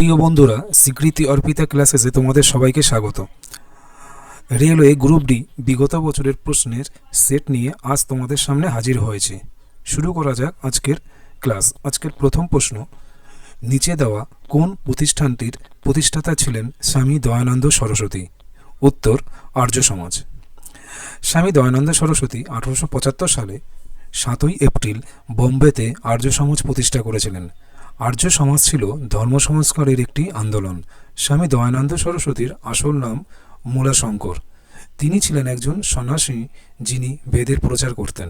প্রিয় বন্ধুরা, স্বীকৃতি অর্পিতা ক্লাসেসে তোমাদের সবাইকে স্বাগত। রেলওয়ে গ্রুপ ডি বিগত বছরের প্রশ্নের সেট নিয়ে আজ তোমাদের সামনে হাজির হয়েছে। শুরু করা যাক আজকের ক্লাস। আজকের প্রথম প্রশ্ন, নিচে দেওয়া কোন প্রতিষ্ঠানটির প্রতিষ্ঠাতা ছিলেন স্বামী দয়ানন্দ সরস্বতী? উত্তর, আর্য সমাজ। স্বামী দয়ানন্দ সরস্বতী 1875 সালে 7ই এপ্রিল বোম্বেতে আর্য সমাজ প্রতিষ্ঠা করেছিলেন। আর্য সমাজ ছিল ধর্ম সংস্কারের একটি আন্দোলন। স্বামী দয়ানন্দ সরস্বতীর আসল নাম মূলাশঙ্কর। তিনি ছিলেন একজন সন্ন্যাসী যিনি বেদের প্রচার করতেন।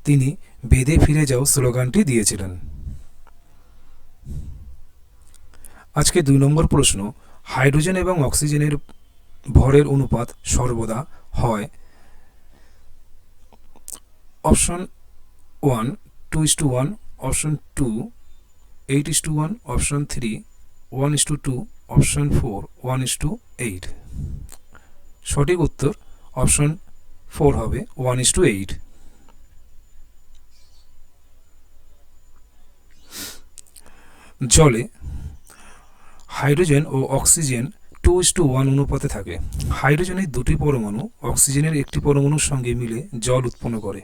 তিনি বেদে ফিরে যাও স্লোগানটি দিয়েছিলেন। আজকে 2 নম্বর প্রশ্ন, হাইড্রোজেন এবং অক্সিজেনের ভরের অনুপাত সর্বদা হয় অপশন 1 2:1, অপশন 2 8:1, অপশন 3 1:2, অপশন 4 1:8। সঠিক উত্তর অপশন 4 হবে 1:8। জলে হাইড্রোজেন ও অক্সিজেন 2:1 অনুপাতে থাকে। হাইড্রোজেনের 2টি পরমাণু অক্সিজেনের একটি পরমাণুর সঙ্গে মিলে জল উৎপন্ন করে।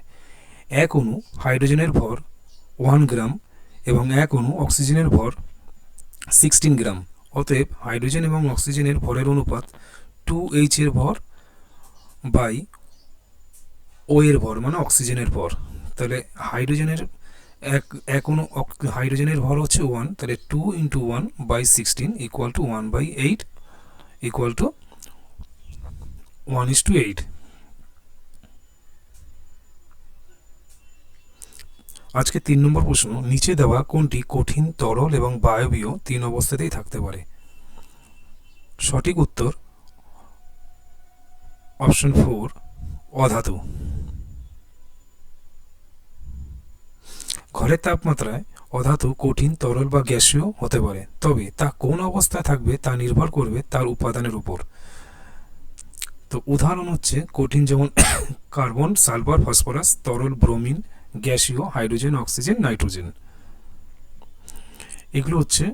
এক অণু হাইড্রোজেনের ভর 1 গ্রাম এবং এক অণু অক্সিজেনের ভর 16 গ্রাম। অতএব হাইড্রোজেন এবং অক্সিজেনের ভরের অনুপাত 2H এর ভর বাই O এর ভর, মানে অক্সিজেনের ভর। তাহলে হাইড্রোজেনের এক অণু হাইড্রোজেনের ভর হচ্ছে 1, তাহলে 2 × 1/16 = 1/8 = 1:8। আজকে 3 নম্বর প্রশ্ন, নিচে দেওয়া কোনটি কঠিন, তরল এবং বায়বীয় 3 অবস্থাতেই থাকতে পারে? সঠিক উত্তর অপশন 4 অধাতু। ঘরের তাপমাত্রায় অধাতু কঠিন, তরল বা গ্যাসীয় হতে পারে, তবে তা কোন অবস্থায় থাকবে তা নির্ভর করবে তার উপাদানের উপর। তো উদাহরণ হচ্ছে কঠিন যেমন কার্বন, সালফার, ফসফরাস; তরল ব্রোমিন; গ্যাসীয় হাইড্রোজেন, অক্সিজেন, নাইট্রোজেন। এগুলো হচ্ছে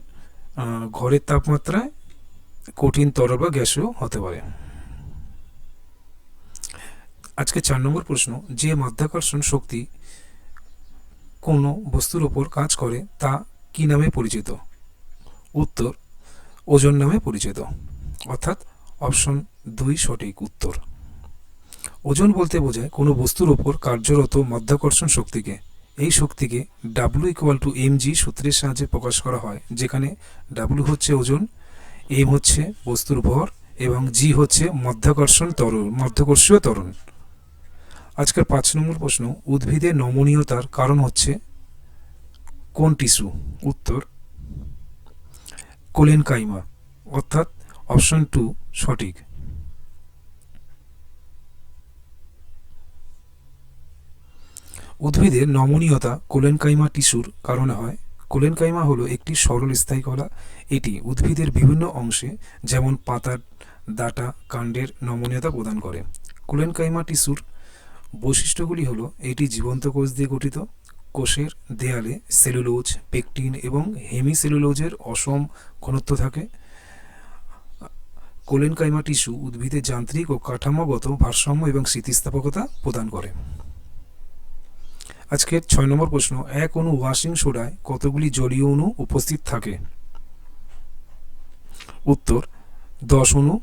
ঘরের তাপমাত্রায় কঠিন, তরল বা গ্যাসীয় হতে পারে। আজকে 4 নম্বর প্রশ্ন, যে মাধ্যাকর্ষণ শক্তি কোনো বস্তুর ওপর কাজ করে তা কি নামে পরিচিত? উত্তর, ওজন নামে পরিচিত। অর্থাৎ অপশন 2 সঠিক উত্তর। ওজন বলতে বোঝায় কোনো বস্তুর ওপর কার্যরত মাধ্যাকর্ষণ শক্তিকে। এই শক্তিকে W = mg সূত্রের সাহায্যে প্রকাশ করা হয়, যেখানে W হচ্ছে ওজন, m হচ্ছে বস্তুর ভর এবং g হচ্ছে মাধ্যাকর্ষীয় ত্বরণ। আজকের 5 নম্বর প্রশ্ন, উদ্ভিদের নমনীয়তার কারণ হচ্ছে কোন টিস্যু? উত্তর, কোলেনকাইমা। অর্থাৎ অপশন 2 সঠিক। উদ্ভিদের নমনীয়তা কোলেনকাইমা টিস্যুর কারণে হয়। কোলেনকাইমা হলো একটি সরল স্থায়ী কলা। এটি উদ্ভিদের বিভিন্ন অংশে যেমন পাতার ডাঁটা, কাণ্ডের নমনীয়তা প্রদান করে। কোলেনকাইমা টিস্যুর বৈশিষ্ট্যগুলি হলো, এটি জীবন্ত কোষ দিয়ে গঠিত। কোষের দেয়ালে সেলুলোজ, পেকটিন এবং হেমিসেলুলোজের অসম ঘনত্ব থাকে। কোলেনকাইমা টিস্যু উদ্ভিদের যান্ত্রিক ও কাঠামোগত ভারসাম্য এবং স্থিতিস্থাপকতা প্রদান করে। আজকের 6 নম্বর প্রশ্ন, এক অণু ওয়াশিং সোডায় কতগুলি জলীয় অণু উপস্থিত থাকে? উত্তর, 10 অণু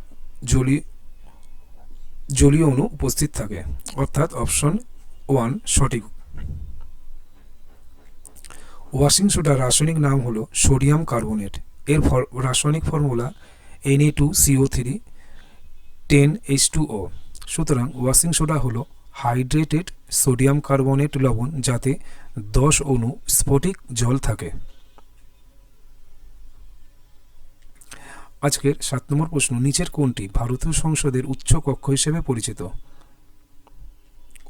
জলীয় অণু উপস্থিত থাকে। অর্থাৎ অপশন 1 সঠিক। ওয়াশিং সোডার রাসায়নিক নাম হলো সোডিয়াম কার্বনেট। এর রাসায়নিক ফর্মুলা Na2CO3 10H2O। সুতরাং ওয়াশিং সোডা হলো হাইড্রেটেড সোডিয়াম কার্বনেট লবণ, যাতে 10 অণু স্ফটিক জল থাকে। আজকের 7 নম্বর প্রশ্ন, নিচের কোনটি ভারতীয় সংসদের উচ্চ কক্ষ হিসেবে পরিচিত?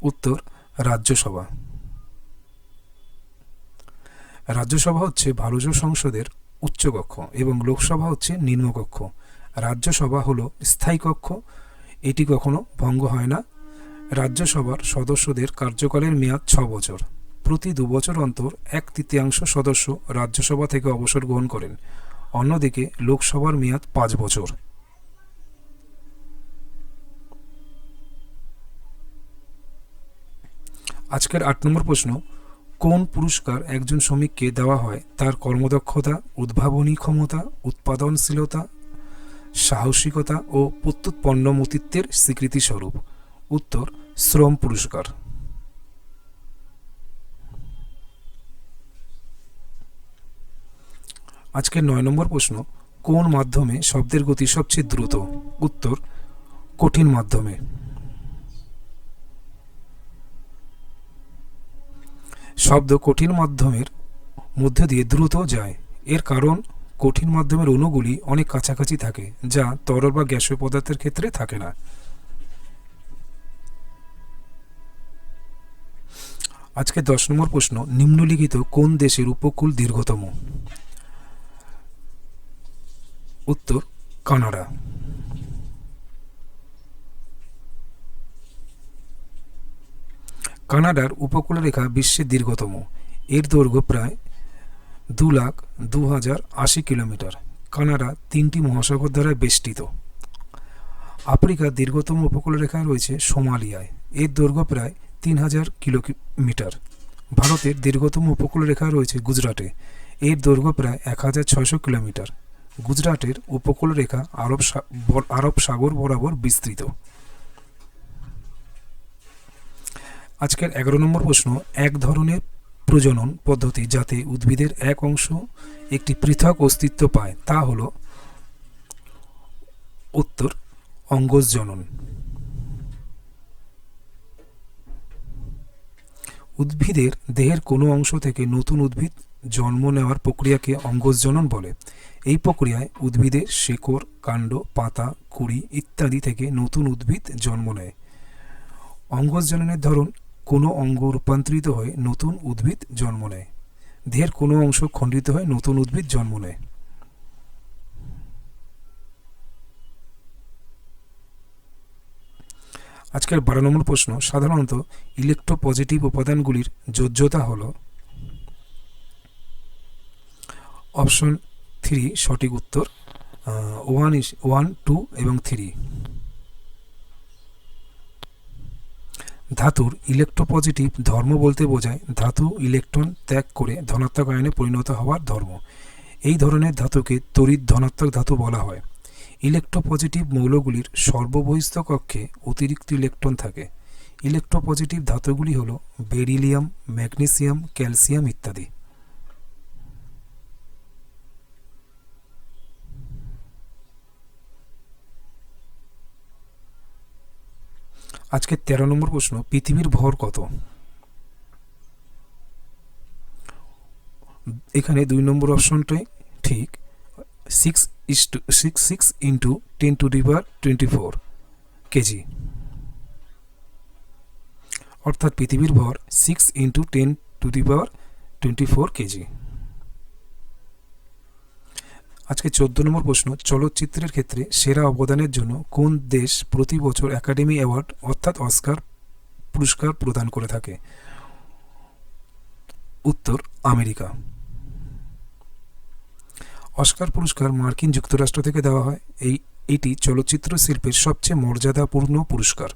উত্তর, রাজ্যসভা। রাজ্যসভা হচ্ছে ভারতীয় সংসদের উচ্চ কক্ষ এবং লোকসভা হচ্ছে নিম্নকক্ষ। রাজ্যসভা হলো স্থায়ী কক্ষ, এটি কখনো ভঙ্গ হয় না। রাজ্যসভার সদস্যদের কার্যকালের মেয়াদ 6 বছর। প্রতি 2 বছর অন্তর 1/3 সদস্য রাজ্যসভা থেকে অবসর গ্রহণ করেন। অন্যদিকে লোকসভার মেয়াদ 5 বছর। আজকের 8 নম্বর প্রশ্ন, কোন পুরস্কার একজন শ্রমিককে দেওয়া হয় তার কর্মদক্ষতা, উদ্ভাবনী ক্ষমতা, উৎপাদনশীলতা, সাহসিকতা ও প্রত্যুৎপন্নমতিত্বের স্বীকৃতি স্বরূপ? উত্তর, শ্রম পুরস্কার। আজকের 9 নম্বর প্রশ্ন, কোন মাধ্যমে শব্দের গতি সবচেয়ে দ্রুত? উত্তর, কঠিন মাধ্যমে। শব্দ কঠিন মাধ্যমের মধ্যে দিয়ে দ্রুত যায়। এর কারণ কঠিন মাধ্যমের অণুগুলি অনেক কাছাকাছি থাকে, যা তরল বা গ্যাসীয় পদার্থের ক্ষেত্রে থাকে না। আজকে 10 নম্বর প্রশ্ন, নিম্নলিখিত কোন দেশের উপকূল দীর্ঘতম? উত্তর, কানাডা। কানাডার উপকূলরেখা বিশ্বের দীর্ঘতম। এর দৈর্ঘ্য প্রায় 2,02,080 কিলোমিটার। কানাডা 3টি মহাসাগর দ্বারা বেষ্টিত। আফ্রিকার দীর্ঘতম উপকূলরেখা রয়েছে সোমালিয়ায়। এর দৈর্ঘ্য প্রায় 3,000 কিলোমিটার। ভারতের দীর্ঘতম উপকূলরেখা রয়েছে গুজরাটে। এর দৈর্ঘ্য প্রায় 1,600 কিলোমিটার। গুজরাটের উপকূলরেখা আরব সাগর বরাবর বিস্তৃত। আজকের 11 নম্বর প্রশ্ন, এক ধরনের প্রজনন পদ্ধতি যাতে উদ্ভিদের এক অংশ একটি পৃথক অস্তিত্ব পায় তা হল? উত্তর, অঙ্গজ জনন। উদ্ভিদের দেহের কোনো অংশ থেকে নতুন উদ্ভিদ জন্ম নেওয়ার প্রক্রিয়াকে অঙ্গজ জনন বলে। এই প্রক্রিয়ায় উদ্ভিদের শেকড়, কাণ্ড, পাতা, কুঁড়ি ইত্যাদি থেকে নতুন উদ্ভিদ জন্ম নেয়। অঙ্গজ জননের ধরন কোনো অঙ্গ রূপান্তরিত হয়ে নতুন উদ্ভিদ জন্ম নেয়। দেহের কোনো অংশ খণ্ডিত হয়ে নতুন উদ্ভিদ জন্ম নেয়। আজকের 12 নম্বর প্রশ্ন, সাধারণত ইলেকট্রোপজিটিভ উপাদানগুলির যোজ্যতা হল? অপশন 3 সঠিক উত্তর, 1, 2 এবং 3। ধাতুর ইলেকট্রোপজিটিভ ধর্ম বলতে বোঝায় ধাতু ইলেকট্রন ত্যাগ করে ধনাত্মক আয়নে পরিণত হওয়ার ধর্ম। এই ধরনের ধাতুকে তড়িৎ ধনাত্মক ধাতু বলা হয়। ইলেকট্রোপজিটিভ মৌলগুলির সর্ববহিস্থ কক্ষে অতিরিক্ত ইলেকট্রন থাকে। ইলেকট্রোপজিটিভ ধাতুগুলি হল বেরিলিয়াম, ম্যাগনেসিয়াম, ক্যালসিয়াম ইত্যাদি। আজকে 13 নম্বর প্রশ্ন, পৃথিবীর ভর কত? এখানে 2 নম্বর অপশনটাই ঠিক, 6 ইন্টু 10⁻24 কেজি। অর্থাৎ পৃথিবীর ভর 6 ইন্টু 10⁻24 কেজি। আজকে 14 নম্বর প্রশ্ন, চলচ্চিত্রের ক্ষেত্রে সেরা অবদানের জন্য কোন দেশ প্রতি বছর একাডেমি অ্যাওয়ার্ড অর্থাৎ অস্কার পুরস্কার প্রদান করে থাকে? উত্তর, আমেরিকা। অস্কার পুরস্কার মার্কিন যুক্তরাষ্ট্র থেকে দেওয়া হয়। এটি চলচ্চিত্র শিল্পের সবচেয়ে মর্যাদাপূর্ণ পুরস্কার।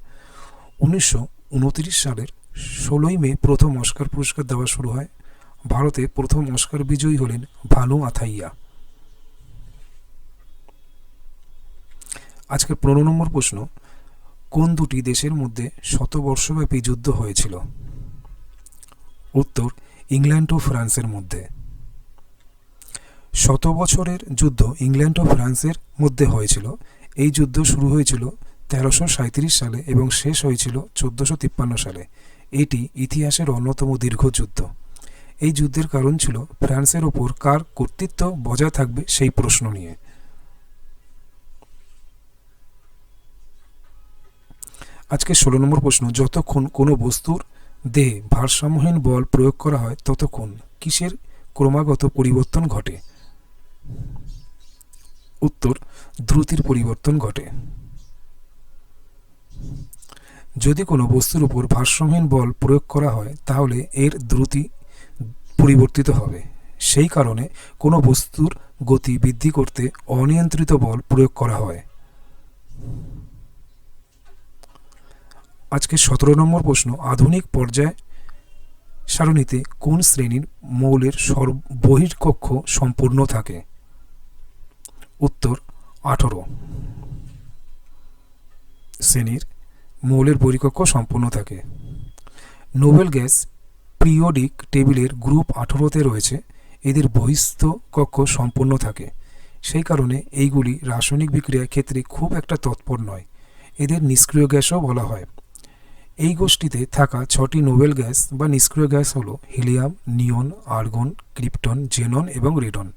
1929 সালের 16 মে প্রথম অস্কার পুরস্কার দেওয়া শুরু হয়। ভারতে প্রথম অস্কার বিজয়ী হলেন ভানু আথাইয়া। আজকে 15 নম্বর প্রশ্ন, কোন দুটি দেশের মধ্যে শতবর্ষব্যাপী যুদ্ধ হয়েছিল? উত্তর, ইংল্যান্ড ও ফ্রান্সের মধ্যে। 100 বছরের যুদ্ধ ইংল্যান্ড ও ফ্রান্সের মধ্যে হয়েছিল। এই যুদ্ধ শুরু হয়েছিল 1337 সালে এবং শেষ হয়েছিল 1453 সালে। এটি ইতিহাসের অন্যতম দীর্ঘ যুদ্ধ। এই যুদ্ধের কারণ ছিল ফ্রান্সের ওপর কার কর্তৃত্ব বজায় থাকবে সেই প্রশ্ন নিয়ে। আজকে 16 নম্বর প্রশ্ন, যতক্ষণ কোনো বস্তুর দেহে ভারসাম্যহীন বল প্রয়োগ করা হয় ততক্ষণ কিসের ক্রমাগত পরিবর্তন ঘটে? উত্তর, দ্রুতির পরিবর্তন ঘটে। যদি কোনো বস্তুর উপর ভারসাম্যহীন বল প্রয়োগ করা হয় তাহলে এর দ্রুতি পরিবর্তিত হবে। সেই কারণে কোনো বস্তুর গতি বৃদ্ধি করতে অনিয়ন্ত্রিত বল প্রয়োগ করা হয়। আজকে 17 নম্বর প্রশ্ন, আধুনিক পর্যায় সারণীতে কোন শ্রেণীর মৌলের বহির্কক্ষ সম্পূর্ণ থাকে? উত্তর 18 শ্রেণীর মৌলের বহির্কক্ষ সম্পূর্ণ থাকে। নোবেল গ্যাস পিরিয়ডিক টেবিলের গ্রুপ 18তে রয়েছে। এদের বহিস্থ কক্ষ সম্পূর্ণ থাকে, সেই কারণে এইগুলি রাসায়নিক বিক্রিয়ার ক্ষেত্রে খুব একটা তৎপর নয়। এদের নিষ্ক্রিয় গ্যাসও বলা হয়। এই গোষ্ঠীতে থাকা 6টি নোবেল গ্যাস বা নিষ্ক্রিয় গ্যাস হল helium, neon, argon, krypton, xenon এবং রেডন।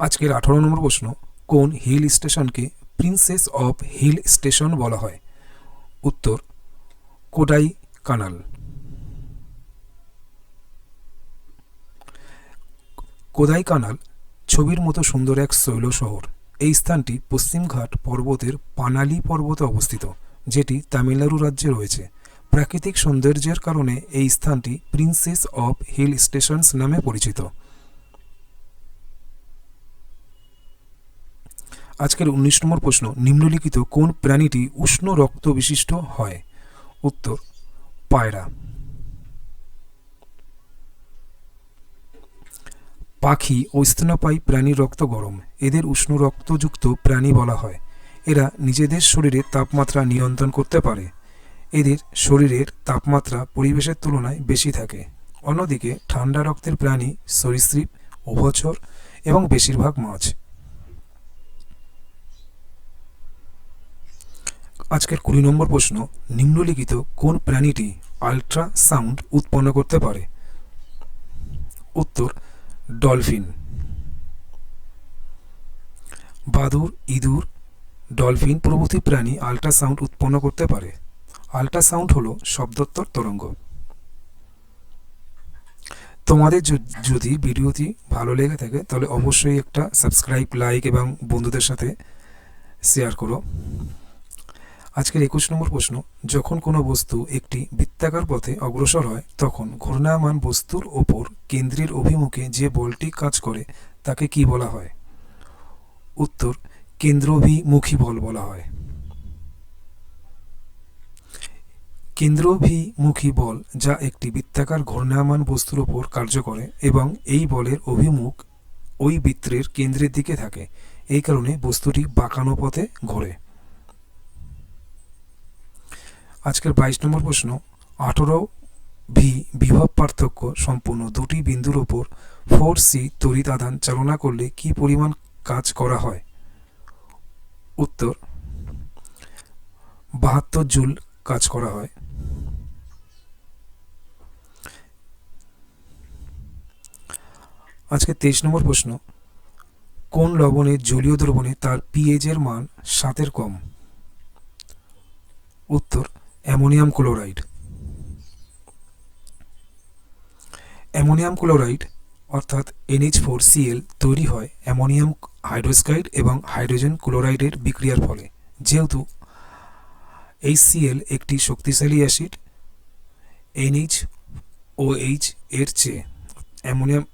আজকের 18 নম্বর প্রশ্ন, কোন হিল স্টেশনকে প্রিন্সেস অফ হিল স্টেশন বলা হয়? উত্তর কোডাইকানাল। কোডাইকানাল ছবির মতো সুন্দর এক শৈল শহর। এই স্থানটি পশ্চিমঘাট পর্বতের পানালি পর্বতে অবস্থিত, যেটি তামিলনাড়ু রাজ্যে রয়েছে। প্রাকৃতিক সৌন্দর্যের কারণে এই স্থানটি প্রিন্সেস অফ হিল স্টেশনস নামে পরিচিত। আজকের 19 নম্বর প্রশ্ন, নিম্নলিখিত কোন প্রাণীটি উষ্ণ রক্ত বিশিষ্ট হয়? উত্তর পায়রা। পাখি ও স্তন্যপায়ী প্রাণীর রক্ত গরম। এদের উষ্ণ রক্তযুক্ত প্রাণী বলা হয়। এরা নিজেদের শরীরের তাপমাত্রা নিয়ন্ত্রণ করতে পারে। এদের শরীরের তাপমাত্রা পরিবেশের তুলনায় বেশি থাকে। অন্যদিকে ঠান্ডা রক্তের প্রাণী সরীসৃপ, উভচর এবং বেশিরভাগ মাছ। আজকের 20 নম্বর প্রশ্ন, নিম্নলিখিত কোন প্রাণীটি আল্ট্রাসাউন্ড উৎপন্ন করতে পারে? উত্তর ডলফিন। বাদুড়, ইঁদুর, ডলফিন প্রভৃতি প্রাণী আল্ট্রাসাউন্ড উৎপন্ন করতে পারে। আল্ট্রাসাউন্ড হলো শব্দোত্তর তরঙ্গ। তোমাদের যদি ভিডিওটি ভালো লেগে থাকে তাহলে অবশ্যই একটা সাবস্ক্রাইব, লাইক এবং বন্ধুদের সাথে শেয়ার করো। আজকের 21 নম্বর প্রশ্ন, যখন কোনো বস্তু একটি বৃত্তাকার পথে অগ্রসর হয় তখন ঘূর্ণায়মান বস্তুর ওপর কেন্দ্রের অভিমুখে যে বলটি কাজ করে তাকে কি বলা হয়? উত্তর কেন্দ্রাভিমুখী বল বলা হয়। কেন্দ্রাভিমুখী বল যা একটি বৃত্তাকার ঘূর্ণায়মান বস্তুর ওপর কার্য করে এবং এই বলের অভিমুখ ওই বৃত্তের কেন্দ্রের দিকে থাকে। এই কারণে বস্তুটি বাঁকানো পথে ঘোরে। আজকের 22 নম্বর প্রশ্ন, 18 ভি বিভব পার্থক্য সম্পূর্ণ দুটি বিন্দুর ওপর 4c তড়িৎ আধান চালনা করলে কি পরিমাণ কাজ করা হয়? উত্তর 72 জুল কাজ করা হয়। আজকে 23 নম্বর প্রশ্ন, কোন লবণের জলীয় দ্রবণে তার পিএইচ এর মান 7 কম? উত্তর অ্যামোনিয়াম ক্লোরাইড। অ্যামোনিয়াম ক্লোরাইড অর্থাৎ NH4Cl তৈরি হয় অ্যামোনিয়াম হাইড্রোক্সাইড এবং হাইড্রোজেন ক্লোরাইডের বিক্রিয়ার ফলে। যেহেতু HCl একটি শক্তিশালী অ্যাসিড NH OH এর চেয়ে অ্যামোনিয়াম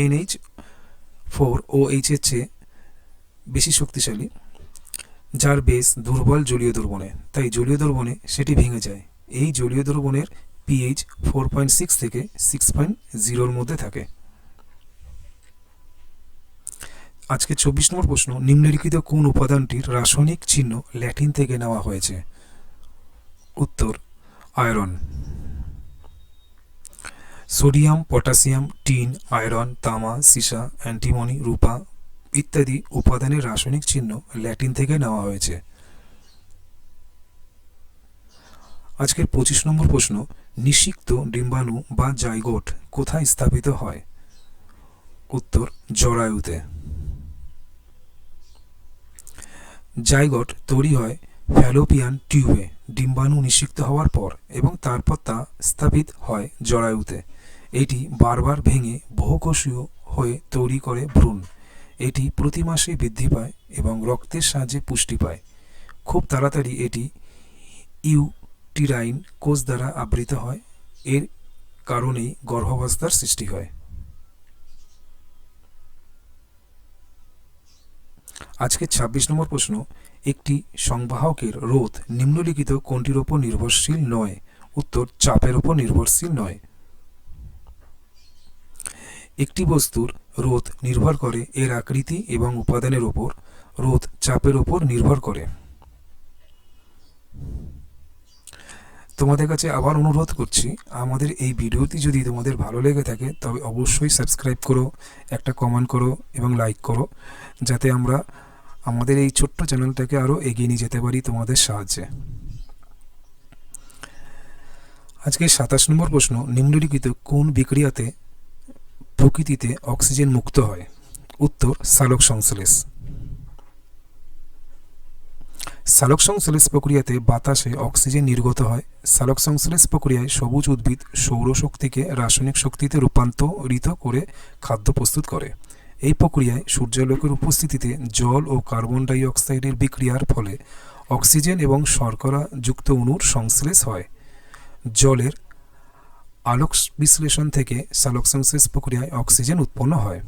NH4OH এর চেয়ে বেশি শক্তিশালী, যার বেশ দুর্বল জলীয় দ্রবণে, তাই জলীয় দ্রবণে সেটি ভেঙে যায়। এই জলীয় দ্রবণের পিএইচ 4.6 থেকে 6.0 মধ্যে থাকে। আজকে 24 নম্বর প্রশ্ন, নিম্নলিখিত কোন উপাদানটির রাসায়নিক চিহ্ন ল্যাটিন থেকে নেওয়া হয়েছে? উত্তর iron. Sodium, potassium, tin, iron, তামা, সীসা, অ্যান্টিমনি, রূপা ইত্যাদি উপাদানের রাসায়নিক চিহ্ন ল্যাটিন থেকে নেওয়া হয়েছে। আজকের 25 নম্বর প্রশ্ন, নিষিক্ত ডিম্বাণু বা জাইগোট কোথায় স্থাপিত হয়? উত্তর জরায়ুতে। জাইগোট তৈরি হয় ফ্যালোপিয়ান টিউবে ডিম্বাণু নিষিক্ত হওয়ার পর এবং তারপর তা স্থাপিত হয় জরায়ুতে। এটি বারবার ভেঙে বহুকোষীয় হয়ে তৈরি করে ভ্রূণ। এটি প্রতি মাসে বৃদ্ধি পায় এবং রক্তের সাহায্যে পুষ্টি পায়। খুব তাড়াতাড়ি এটি টিরাইন কোষ দ্বারা আবৃত হয়, এর কারণেই গর্ভাবস্থার সৃষ্টি হয়। আজকের ২৬ নম্বর প্রশ্ন, একটি সংবাহকের রোধ নিম্নলিখিত কোনটির ওপর নির্ভরশীল নয়? উত্তর, চাপের ওপর নির্ভরশীল নয়। একটি বস্তুর রোধ নির্ভর করে এর আকৃতি এবং উপাদানের ওপর, রোধ চাপের ওপর নির্ভর করে। তোমাদের কাছে আবার অনুরোধ করছি, আমাদের এই ভিডিওটি যদি তোমাদের ভালো লেগে থাকে তবে অবশ্যই সাবস্ক্রাইব করো, একটা কমেন্ট করো এবং লাইক করো, যাতে আমরা আমাদের এই ছোট্ট চ্যানেলটাকে আরও এগিয়ে নিয়ে যেতে পারি তোমাদের সাহায্যে। আজকে ২৭ নম্বর প্রশ্ন, নিম্নলিখিত কোন বিক্রিয়াতে প্রকৃতিতে অক্সিজেন মুক্ত হয়? উত্তর, সালোক সংশ্লেষ। সালোক সংশ্লেষ প্রক্রিয়াতে বাতাসে অক্সিজেন নির্গত হয়। সালোক সংশ্লেষ প্রক্রিয়ায় সবুজ উদ্ভিদ সৌরশক্তিকে রাসায়নিক শক্তিতে রূপান্তরিত করে খাদ্য প্রস্তুত করে। এই প্রক্রিয়ায় সূর্যালোকের উপস্থিতিতে জল ও কার্বন ডাই অক্সাইডের বিক্রিয়ার ফলে অক্সিজেন এবং শর্করা যুক্ত অণুর সংশ্লেষ হয়। জলের আলোক বিশ্লেষণ থেকে সালোক সংশ্লেষ প্রক্রিয়ায় অক্সিজেন উৎপন্ন হয়।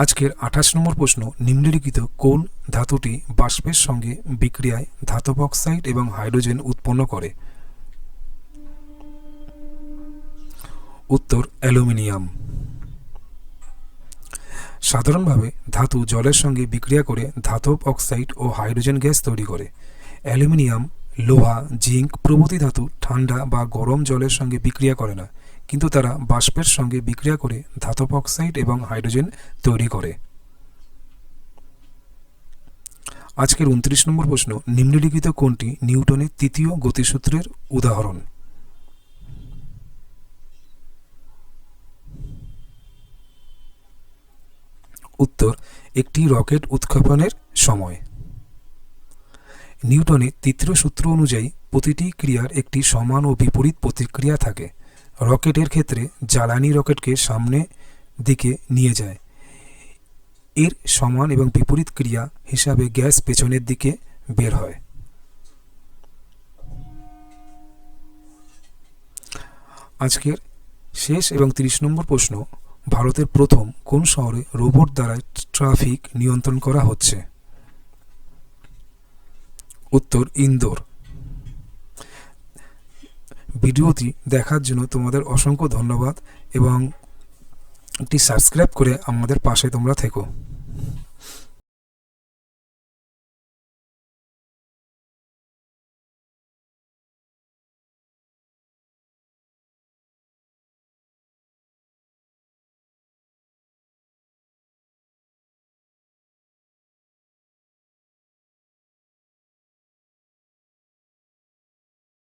আজকের ২৮ নম্বর প্রশ্ন, নিম্নলিখিত কোন ধাতুটি বাষ্পের সঙ্গে বিক্রিয়ায় ধাতব অক্সাইড এবং হাইড্রোজেন উৎপন্ন করে? উত্তর, অ্যালুমিনিয়াম। সাধারণভাবে ধাতু জলের সঙ্গে বিক্রিয়া করে ধাতব অক্সাইড ও হাইড্রোজেন গ্যাস তৈরি করে। অ্যালুমিনিয়াম, লোহা, জিঙ্ক প্রভৃতি ধাতু ঠান্ডা বা গরম জলের সঙ্গে বিক্রিয়া করে না, কিন্তু তারা বাষ্পের সঙ্গে বিক্রিয়া করে ধাতব অক্সাইড এবং হাইড্রোজেন তৈরি করে। আজকের ২৯ নম্বর প্রশ্ন, নিম্নলিখিত কোনটি নিউটনের তৃতীয় গতিসূত্রের উদাহরণ? উত্তর, একটি রকেট উৎক্ষেপণের সময়। নিউটনের তৃতীয় সূত্র অনুযায়ী প্রতিটি ক্রিয়ার একটি সমান ও বিপরীত প্রতিক্রিয়া থাকে। রকেটের ক্ষেত্রে জ্বালানি রকেটকে সামনে দিকে নিয়ে যায়, এর সমান এবং বিপরীত ক্রিয়া হিসাবে গ্যাস পেছনের দিকে বের হয়। আজকের শেষ এবং ৩০ নম্বর প্রশ্ন, ভারতের প্রথম কোন শহরে রোবট দ্বারা ট্রাফিক নিয়ন্ত্রণ করা হচ্ছে? উত্তর, ইন্দোর। ভিডিওটি দেখার জন্য তোমাদের অসংখ্য ধন্যবাদ এবং একটি সাবস্ক্রাইব করে আমাদের পাশে তোমরা থেকো।